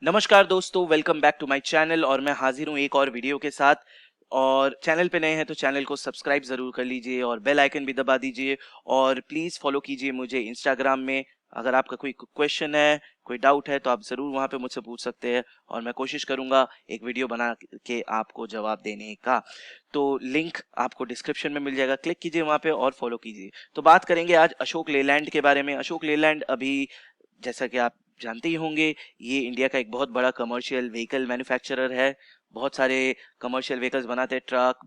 नमस्कार दोस्तों, welcome back to my channel. और मैं हाजिर हूँ एक और वीडियो के साथ। और चैनल पे नए हैं तो चैनल को सब्सक्राइब ज़रूर कर लीजिए और बेल आइकन भी दबा दीजिए। और प्लीज़ फॉलो कीजिए मुझे इंस्टाग्राम में। अगर आपका कोई क्वेश्चन है, कोई डाउट है तो आप ज़रूर वहाँ पे मुझसे पूछ सकते हैं और मैं कोशिश करूँगा एक वीडियो बना के आपको जवाब देने का। तो लिंक आपको डिस्क्रिप्शन में मिल जाएगा, क्लिक कीजिए वहाँ पे और फॉलो कीजिए। तो बात करेंगे आज अशोक लेलैंड के बारे में। अशोक लेलैंड अभी, जैसा कि आप जानते ही होंगे, ये इंडिया का एक बहुत बड़ा कमर्शियल व्हीकल मैन्युफैक्चरर है। बहुत सारे कमर्शियल व्हीकल्स बनाते हैं, ट्रक,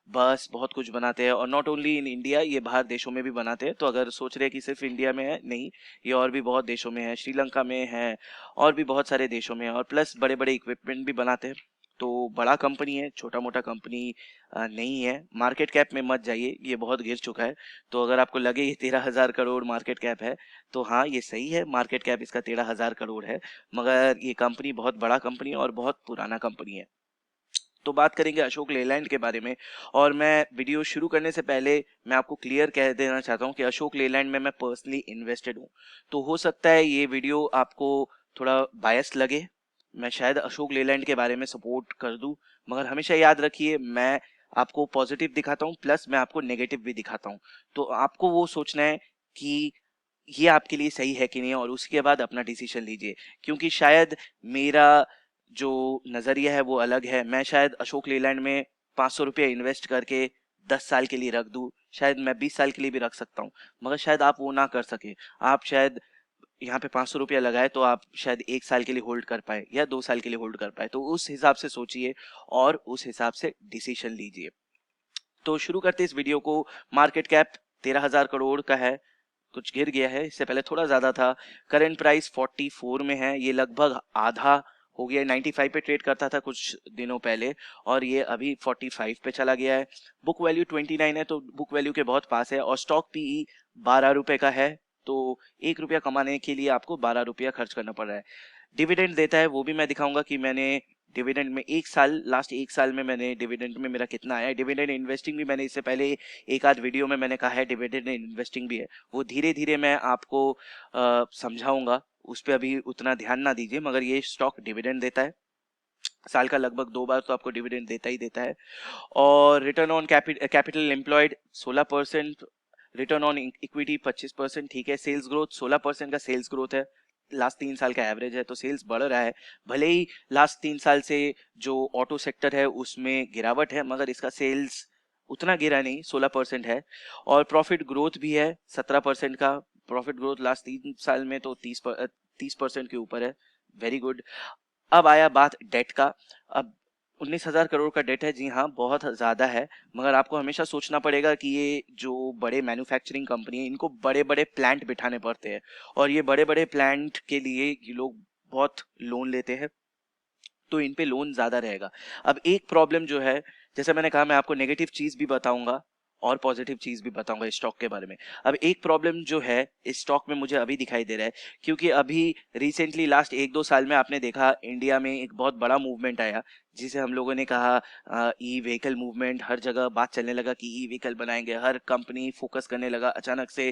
बस, बहुत कुछ बनाते हैं। और नॉट ओनली इन इंडिया, ये बाहर देशों में भी बनाते हैं। तो अगर सोच रहे हैं कि सिर्फ इंडिया में है, नहीं, ये और भी बहुत देशों में है, श्रीलंका में है और भी बहुत सारे देशों में है। और प्लस बड़े बड़े इक्विपमेंट भी बनाते हैं। तो बड़ा कंपनी है, छोटा मोटा कंपनी नहीं है। मार्केट कैप में मत जाइए, ये बहुत गिर चुका है। तो अगर आपको लगे ये 13,000 करोड़ मार्केट कैप है, तो हाँ, ये सही है, मार्केट कैप इसका 13,000 करोड़ है। मगर ये कंपनी बहुत बड़ा कंपनी है और बहुत पुराना कंपनी है। तो बात करेंगे अशोक लेलैंड के बारे में। और मैं वीडियो शुरू करने से पहले मैं आपको क्लियर कह देना चाहता हूँ कि अशोक लेलैंड में मैं पर्सनली इन्वेस्टेड हूँ। तो हो सकता है ये वीडियो आपको थोड़ा बायस लगे, मैं शायद अशोक लेलैंड के बारे में सपोर्ट कर दूं। मगर हमेशा याद रखिए, मैं आपको पॉजिटिव दिखाता हूँ, प्लस मैं आपको नेगेटिव भी दिखाता हूँ। तो आपको वो सोचना है कि ये आपके लिए सही है कि नहीं, और उसके बाद अपना डिसीजन लीजिए। क्योंकि शायद मेरा जो नज़रिया है वो अलग है। मैं शायद अशोक लेलैंड में 500 रुपये इन्वेस्ट करके 10 साल के लिए रख दूं, शायद मैं 20 साल के लिए भी रख सकता हूँ। मगर शायद आप वो ना कर सके। आप शायद यहाँ पे 500 रुपया लगाए तो आप शायद 1 साल के लिए होल्ड कर पाए या 2 साल के लिए होल्ड कर पाए। तो उस हिसाब से सोचिए और उस हिसाब से डिसीजन लीजिए। तो शुरू करते इस वीडियो को। मार्केट कैप 13,000 करोड़ का है, कुछ गिर गया है, इससे पहले थोड़ा ज्यादा था। करंट प्राइस 44 में है, ये लगभग आधा हो गया। 95 पे ट्रेड करता था कुछ दिनों पहले और ये अभी 45 पे चला गया है। बुक वैल्यू 29 है, तो बुक वैल्यू के बहुत पास है। और स्टॉक पीई 12 रुपए का है। तो 1 रुपया कमाने के लिए आपको 12 रुपया खर्च करना पड़ रहा है। डिविडेंड देता है वो भी मैं दिखाऊंगा कि मैंने डिविडेंड में लास्ट 1 साल में मैंने डिविडेंड में मेरा कितना आया है। डिविडेंड इन्वेस्टिंग भी मैंने इससे पहले एक आध वीडियो में मैंने कहा है, डिविडेंड इन्वेस्टिंग भी है। वो धीरे धीरे मैं आपको समझाऊंगा, उस पर अभी उतना ध्यान ना दीजिए। मगर ये स्टॉक डिविडेंड देता है, साल का लगभग 2 बार तो आपको डिविडेंड देता ही देता है। और return on capital employed 16%, return on equity 25%। ठीक है, सेल्स ग्रोथ 16% का सेल्स ग्रोथ है, लास्ट 3 साल का एवरेज है। तो सेल्स बढ़ रहा है, भले ही लास्ट 3 साल से जो ऑटो सेक्टर है उसमें गिरावट है, मगर इसका सेल्स उतना गिरा नहीं, 16% है। और प्रॉफिट ग्रोथ भी है 17% का। प्रॉफिट ग्रोथ लास्ट 3 साल में तो 30% के ऊपर है, वेरी गुड। अब आया बात डेट का। अब 19,000 करोड़ का डेट है, जी हाँ, बहुत ज़्यादा है। मगर आपको हमेशा सोचना पड़ेगा कि ये जो बड़े मैन्युफैक्चरिंग कंपनी है, इनको बड़े बड़े प्लांट बिठाने पड़ते हैं। और ये बड़े बड़े प्लांट के लिए ये लोग बहुत लोन लेते हैं, तो इन पे लोन ज़्यादा रहेगा। अब एक प्रॉब्लम जो है, जैसे मैंने कहा, मैं आपको नेगेटिव चीज़ भी बताऊंगा और पॉजिटिव चीज़ भी बताऊंगा इस स्टॉक के बारे में। अब एक प्रॉब्लम जो है इस स्टॉक में मुझे अभी दिखाई दे रहा है, क्योंकि अभी रिसेंटली लास्ट 1-2 साल में आपने देखा इंडिया में एक बहुत बड़ा मूवमेंट आया, जिसे हम लोगों ने कहा ई व्हीकल मूवमेंट। हर जगह बात चलने लगा कि ई व्हीकल बनाएंगे, हर कंपनी फोकस करने लगा अचानक से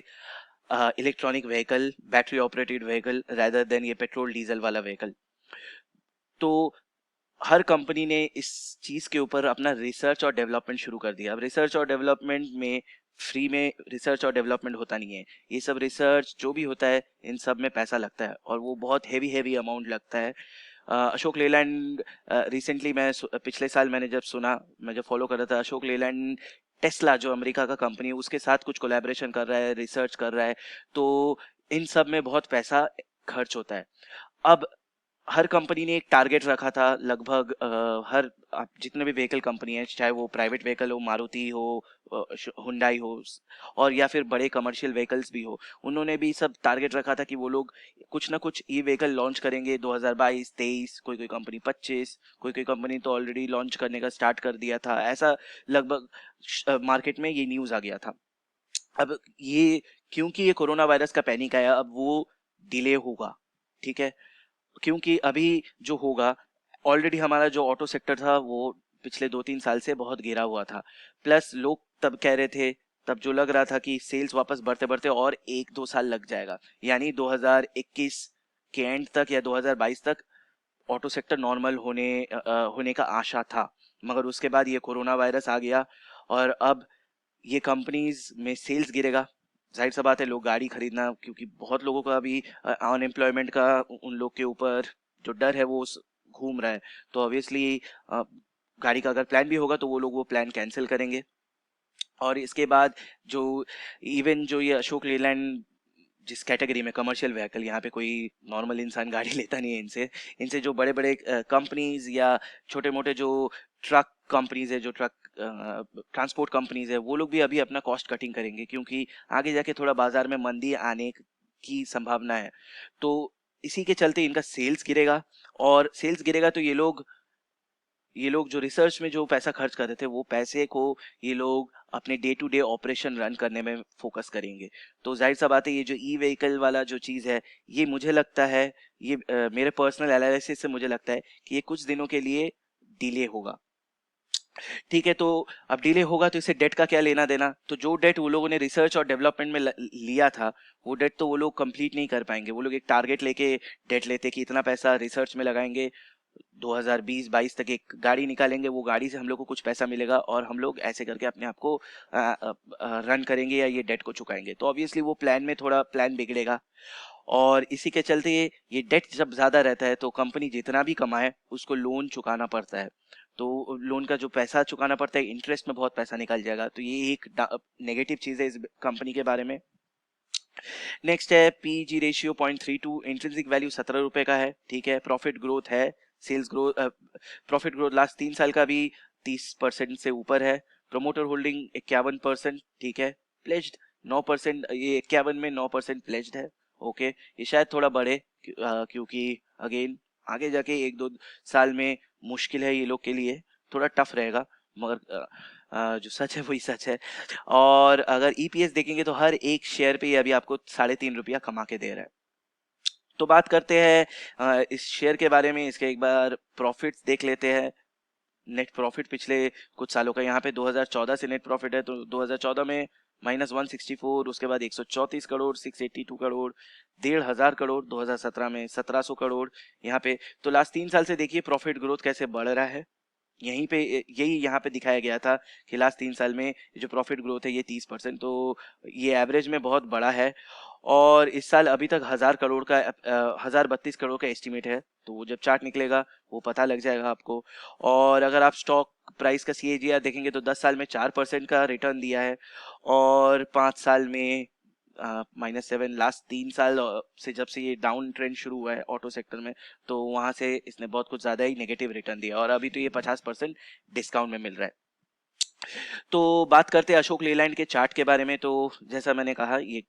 electronic vehicle, battery operated vehicle rather than ये पेट्रोल डीजल वाला व्हीकल। तो हर कंपनी ने इस चीज के ऊपर अपना रिसर्च और डेवलपमेंट शुरू कर दिया। अब रिसर्च और डेवलपमेंट में फ्री में रिसर्च और डेवलपमेंट होता नहीं है। ये सब रिसर्च जो भी होता है, इन सब में पैसा लगता है और वो बहुत हेवी हेवी अमाउंट लगता है। अशोक लेलैंड रिसेंटली पिछले साल मैंने जब सुना, मैं जब फॉलो कर रहा था, अशोक लेलैंड टेस्ला जो अमेरिका का कंपनी है उसके साथ कुछ कोलैबोरेशन कर रहा है, रिसर्च कर रहा है। तो इन सब में बहुत पैसा खर्च होता है। अब हर कंपनी ने एक टारगेट रखा था, लगभग हर आप जितने भी व्हीकल कंपनी है, चाहे वो प्राइवेट व्हीकल हो, मारुति हो, हुंडई हो, और या फिर बड़े कमर्शियल व्हीकल्स भी हो, उन्होंने भी सब टारगेट रखा था कि वो लोग कुछ ना कुछ ई व्हीकल लॉन्च करेंगे 2022-23। कोई कोई कंपनी 25, कोई कोई कंपनी तो ऑलरेडी लॉन्च करने का स्टार्ट कर दिया था, ऐसा लगभग मार्केट में ये न्यूज़ आ गया था। अब ये, क्योंकि ये कोरोना वायरस का पैनिक आया, अब वो डिले होगा। ठीक है, क्योंकि अभी जो होगा, ऑलरेडी हमारा जो ऑटो सेक्टर था वो पिछले 2-3 साल से बहुत गिरा हुआ था। प्लस लोग तब कह रहे थे, तब जो लग रहा था कि सेल्स वापस बढ़ते बढ़ते और 1-2 साल लग जाएगा, यानी 2021 के एंड तक या 2022 तक ऑटो सेक्टर नॉर्मल होने का आशा था, मगर उसके बाद ये कोरोना वायरस आ गया और अब ये कंपनीज में सेल्स गिरेगा। जाहिर सा बात है, लोग गाड़ी खरीदना, क्योंकि बहुत लोगों का अभी अनएम्प्लॉयमेंट का उन लोग के ऊपर जो डर है वो घूम रहा है, तो ऑब्वियसली गाड़ी का अगर प्लान भी होगा तो वो लोग वो प्लान कैंसिल करेंगे। और इसके बाद जो इवन जो ये अशोक लेलैंड जिस कैटेगरी में कमर्शियल व्हीकल, यहाँ पे कोई नॉर्मल इंसान गाड़ी लेता नहीं है इनसे, इनसे जो बड़े बड़े कंपनीज या छोटे मोटे जो ट्रक कंपनीज है, जो ट्रक ट्रांसपोर्ट कंपनीज है, वो लोग भी अभी अपना कॉस्ट कटिंग करेंगे, क्योंकि आगे जाके थोड़ा बाजार में मंदी आने की संभावना है। तो इसी के चलते इनका सेल्स गिरेगा, और सेल्स गिरेगा तो ये लोग जो रिसर्च में जो पैसा खर्च कर रहे थे, वो पैसे को ये लोग अपने day to day operation run करने में फोकस करेंगे। तो जाहिर सा बात है, ये जो ई व्हीकल वाला जो चीज़ है, ये मुझे लगता है, ये मेरे पर्सनल एनालिसिस से मुझे लगता है कि ये कुछ दिनों के लिए डिले होगा। ठीक है, तो अब डिले होगा तो इससे डेट का क्या लेना देना? तो जो डेट वो लोगों ने रिसर्च और डेवलपमेंट में लिया था, वो डेट तो वो लोग कंप्लीट नहीं कर पाएंगे। वो लोग एक टारगेट लेके डेट लेते कि इतना पैसा रिसर्च में लगाएंगे, 2020-22 तक एक गाड़ी निकालेंगे, वो गाड़ी से हम लोग को कुछ पैसा मिलेगा और हम लोग ऐसे करके अपने आप को रन करेंगे या ये डेट को चुकाएंगे। तो ऑब्वियसली वो प्लान में थोड़ा प्लान बिगड़ेगा, और इसी के चलते ये डेट जब ज़्यादा रहता है तो कंपनी जितना भी कमाए उसको लोन चुकाना पड़ता है। तो लोन का जो पैसा चुकाना पड़ता है, इंटरेस्ट में बहुत पैसा निकल जाएगा। तो ये एक नेगेटिव चीज़ है इस कंपनी के बारे में। नेक्स्ट है पीजी रेशियो 0.32, इंट्रिंसिक वैल्यू 17 रुपए का है। ठीक है, प्रॉफिट ग्रोथ है, sales growth, profit growth last 3 साल का भी 30% से ऊपर है। Promoter holding 51%। ठीक है, प्लेज्ड 9%, ये 51 में 9% प्लेज्ड है। ओके, ये शायद थोड़ा बढ़े, क्योंकि अगेन आगे जाके 1-2 साल में मुश्किल है ये लोग के लिए, थोड़ा टफ रहेगा, मगर जो सच है वही सच है। और अगर ईपीएस देखेंगे तो हर एक शेयर पे ये अभी आपको 3.5 रुपया कमा के दे रहा है। तो बात करते हैं इस शेयर के बारे में, इसके एक बार प्रॉफिट्स देख लेते हैं। नेट प्रॉफिट पिछले कुछ सालों का, यहाँ पे 2014 से नेट प्रॉफिट है, तो 2014 में -164, उसके बाद 134 करोड़, 682 करोड़, 1,500 करोड़, 2017 में 1,700 करोड़। यहाँ पे तो लास्ट 3 साल से देखिए प्रॉफिट ग्रोथ कैसे बढ़ रहा है। यहीं पे यही यहाँ पे दिखाया गया था कि लास्ट 3 साल में जो प्रॉफिट ग्रोथ है ये 30%, तो ये एवरेज में बहुत बड़ा है। और इस साल अभी तक 1,032 करोड़ का एस्टिमेट है, तो वो जब चार्ट निकलेगा वो पता लग जाएगा आपको। और अगर आप स्टॉक प्राइस का सीएजीआर देखेंगे तो 10 साल में 4% का रिटर्न दिया है, और 5 साल में -7। लास्ट 3 साल से जब से ये डाउन ट्रेंड शुरू हुआ है ऑटो सेक्टर में, तो वहां से इसने बहुत कुछ ज्यादा ही नेगेटिव रिटर्न दिया, और अभी तो ये 50% डिस्काउंट में मिल रहा है। तो बात करते हैं अशोक लेलैंड के चार्ट के बारे में। तो जैसा मैंने कहा, ये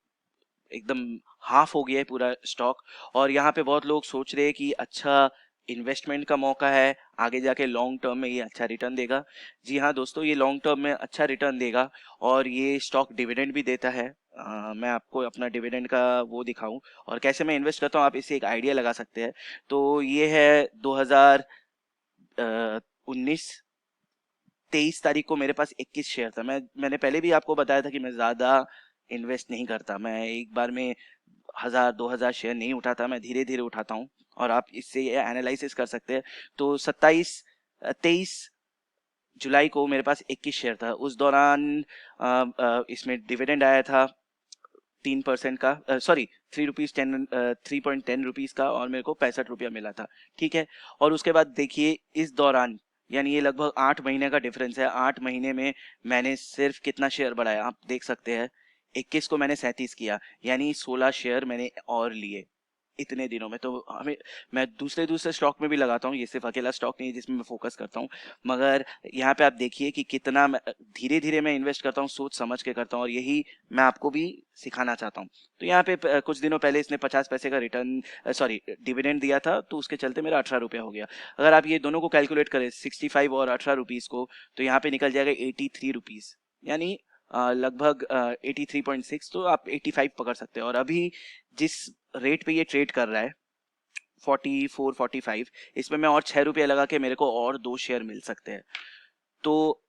एकदम हाफ हो गया है पूरा स्टॉक, और यहाँ पे बहुत लोग सोच रहे हैं कि अच्छा इन्वेस्टमेंट का मौका है, आगे जाके लॉन्ग टर्म में ये अच्छा रिटर्न देगा। जी हाँ दोस्तों, ये लॉन्ग टर्म में अच्छा रिटर्न देगा, और ये स्टॉक डिविडेंड भी देता है। मैं आपको अपना डिविडेंड का वो दिखाऊं और कैसे मैं इन्वेस्ट करता हूँ, आप इससे एक आइडिया लगा सकते हैं। तो ये है 2019 23 तारीख को मेरे पास 21 शेयर था। मैंने पहले भी आपको बताया था कि मैं ज़्यादा इन्वेस्ट नहीं करता, मैं एक बार में 1,000-2,000 शेयर नहीं उठाता, मैं धीरे धीरे उठाता हूँ, और आप इससे ये एनालिसिस कर सकते हैं। तो 23 जुलाई को मेरे पास 21 शेयर था। उस दौरान इसमें डिविडेंड आया था 3% का, सॉरी 3.10 रुपीज़ का, और मेरे को 65 रुपया मिला था। ठीक है, और उसके बाद देखिए इस दौरान, यानी ये लगभग 8 महीने का डिफरेंस है, 8 महीने में मैंने सिर्फ कितना शेयर बढ़ाया आप देख सकते हैं। 21 को मैंने 37 किया, यानी 16 शेयर मैंने और लिए इतने दिनों में। तो हमें, मैं दूसरे दूसरे स्टॉक में भी लगाता हूँ, ये सिर्फ अकेला स्टॉक नहीं है जिसमें मैं फोकस करता हूँ, मगर यहाँ पे आप देखिए कि कितना धीरे धीरे मैं इन्वेस्ट करता हूँ, सोच समझ के करता हूँ, और यही मैं आपको भी सिखाना चाहता हूँ। तो यहाँ पे कुछ दिनों पहले इसने 50 पैसे का रिटर्न, सॉरी डिविडेंड दिया था, तो उसके चलते मेरा 18 रुपया हो गया। अगर आप ये दोनों को कैलकुलेट करें, 65 और 18 रुपीज़ को, तो यहाँ पे निकल जाएगा 83 रुपीज़, यानी लगभग 83.6, तो आप 85 पकड़ सकते हैं। और अभी जिस रेट पे ये ट्रेड कर रहा है 44-45, इसमें मैं और 6 रुपये लगा के मेरे को और 2 शेयर मिल सकते हैं। तो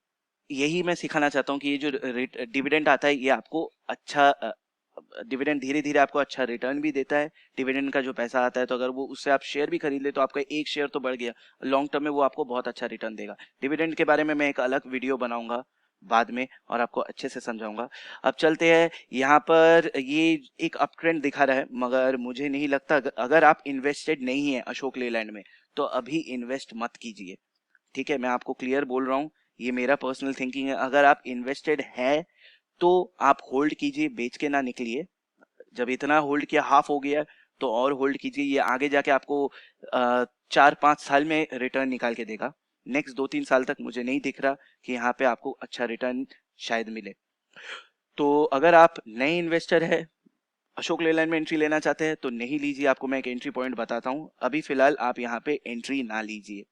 यही मैं सिखाना चाहता हूँ कि ये जो रेट डिविडेंड आता है, ये आपको अच्छा डिविडेंड धीरे धीरे आपको अच्छा रिटर्न भी देता है। डिविडेंड का जो पैसा आता है, तो अगर वो उससे आप शेयर भी खरीद ले तो आपका एक शेयर तो बढ़ गया, लॉन्ग टर्म में वो आपको बहुत अच्छा रिटर्न देगा। डिविडेंड के बारे में मैं एक अलग वीडियो बनाऊंगा बाद में और आपको अच्छे से समझाऊंगा। अब चलते हैं, यहाँ पर ये एक अप ट्रेंड दिखा रहा है, मगर मुझे नहीं लगता, अगर आप इन्वेस्टेड नहीं है अशोक लेलैंड में तो अभी इन्वेस्ट मत कीजिए। ठीक है, मैं आपको क्लियर बोल रहा हूँ, ये मेरा पर्सनल थिंकिंग है। अगर आप इन्वेस्टेड है तो आप होल्ड कीजिए, बेच के ना निकलिए। जब इतना होल्ड किया, हाफ हो गया, तो और होल्ड कीजिए। ये आगे जाके आपको 4-5 साल में रिटर्न निकाल के देगा। नेक्स्ट 2-3 साल तक मुझे नहीं दिख रहा कि यहाँ पे आपको अच्छा रिटर्न शायद मिले। तो अगर आप नए इन्वेस्टर है, अशोक लेलैंड में एंट्री लेना चाहते हैं तो नहीं लीजिए। आपको मैं एक एंट्री पॉइंट बताता हूँ, अभी फिलहाल आप यहाँ पे एंट्री ना लीजिए।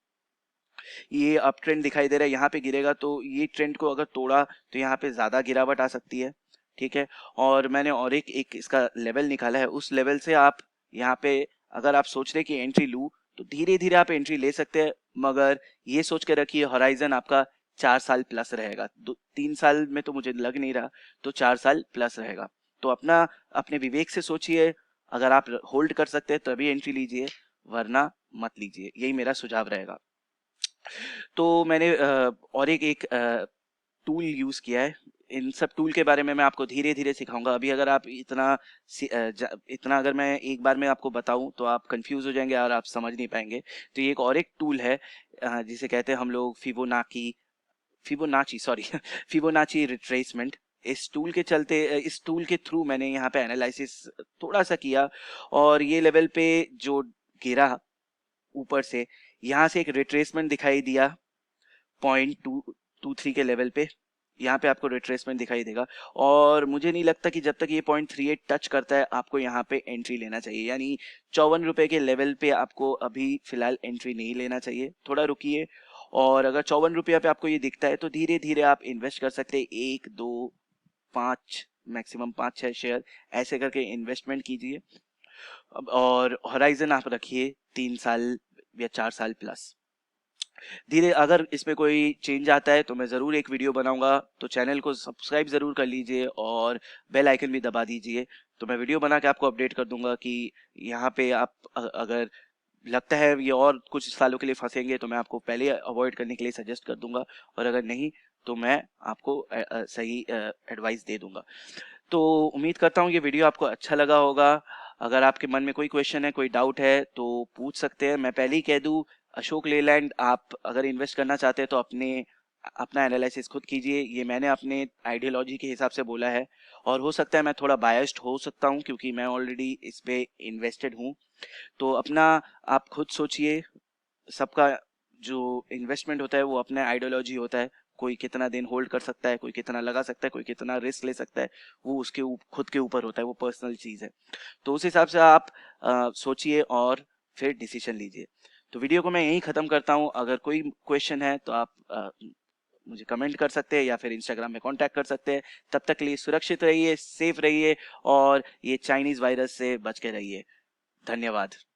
ये अप ट्रेंड दिखाई दे रहा है, यहाँ पे गिरेगा तो ये ट्रेंड को अगर तोड़ा तो यहाँ पे ज्यादा गिरावट आ सकती है। ठीक है, और मैंने और एक इसका लेवल निकाला है, उस लेवल से आप यहाँ पे अगर आप सोच रहे कि एंट्री लूँ तो धीरे धीरे आप एंट्री ले सकते हैं, मगर ये सोच के रखिए होराइजन आपका 4 साल प्लस रहेगा। 3 साल में तो मुझे लग नहीं रहा, तो 4 साल प्लस रहेगा। तो अपने विवेक से सोचिए, अगर आप होल्ड कर सकते हैं तभी एंट्री लीजिए, वरना मत लीजिए। यही मेरा सुझाव रहेगा। तो मैंने और एक टूल यूज किया है। इन सब टूल के बारे में मैं आपको धीरे धीरे सिखाऊंगा। अभी अगर आप इतना अगर मैं एक बार में आपको बताऊं तो आप कंफ्यूज हो जाएंगे और आप समझ नहीं पाएंगे। तो ये एक और एक टूल है, जिसे कहते हैं हम लोग फिबोनाची सॉरी फिबोनाची रिट्रेसमेंट। इस टूल के थ्रू मैंने यहाँ पे एनालिसिस थोड़ा सा किया, और ये लेवल पे जो गिरा ऊपर से, यहाँ से एक रिट्रेसमेंट दिखाई दिया 0.223 के लेवल पे। यहाँ पे आपको रिट्रेसमेंट दिखाई देगा, और मुझे नहीं लगता कि जब तक ये 0.38 टच करता है आपको यहाँ पे एंट्री लेना चाहिए। यानी 54 रुपए के लेवल पे आपको अभी फिलहाल एंट्री नहीं लेना चाहिए, थोड़ा रुकिए। और अगर 54 रुपया पे आपको ये दिखता है तो धीरे धीरे आप इन्वेस्ट कर सकते हैं, 1, 2, 5, मैक्सिमम 5-6 शेयर ऐसे करके इन्वेस्टमेंट कीजिए। और होराइजन आप रखिए 3 साल या 4 साल प्लस। धीरे अगर इसमें कोई चेंज आता है तो मैं ज़रूर एक वीडियो बनाऊंगा, तो चैनल को सब्सक्राइब ज़रूर कर लीजिए और बेल आइकन भी दबा दीजिए। तो मैं वीडियो बना के आपको अपडेट कर दूंगा कि यहाँ पे आप अगर लगता है ये और कुछ सालों के लिए फंसेंगे तो मैं आपको पहले अवॉइड करने के लिए सजेस्ट कर दूंगा, और अगर नहीं तो मैं आपको सही एडवाइस दे दूंगा। तो उम्मीद करता हूँ ये वीडियो आपको अच्छा लगा होगा। अगर आपके मन में कोई क्वेश्चन है, कोई डाउट है तो पूछ सकते हैं। मैं पहले ही कह दूं, अशोक लेलैंड आप अगर इन्वेस्ट करना चाहते हैं तो अपना एनालिसिस खुद कीजिए। ये मैंने अपने आइडियोलॉजी के हिसाब से बोला है, और हो सकता है मैं थोड़ा बायस्ड हो सकता हूँ क्योंकि मैं ऑलरेडी इस पे इन्वेस्टेड हूँ। तो अपना आप खुद सोचिए। सबका जो इन्वेस्टमेंट होता है वो अपना आइडियोलॉजी होता है। कोई कितना दिन होल्ड कर सकता है, कोई कितना लगा सकता है, कोई कितना रिस्क ले सकता है, वो उसके खुद के ऊपर होता है, वो पर्सनल चीज़ है। तो उस हिसाब से आप सोचिए और फिर डिसीजन लीजिए। तो वीडियो को मैं यहीं ख़त्म करता हूँ। अगर कोई क्वेश्चन है तो आप मुझे कमेंट कर सकते हैं या फिर इंस्टाग्राम में कांटेक्ट कर सकते हैं। तब तक के लिए सुरक्षित रहिए, सेफ रहिए, और ये चाइनीज़ वायरस से बच के रहिए। धन्यवाद।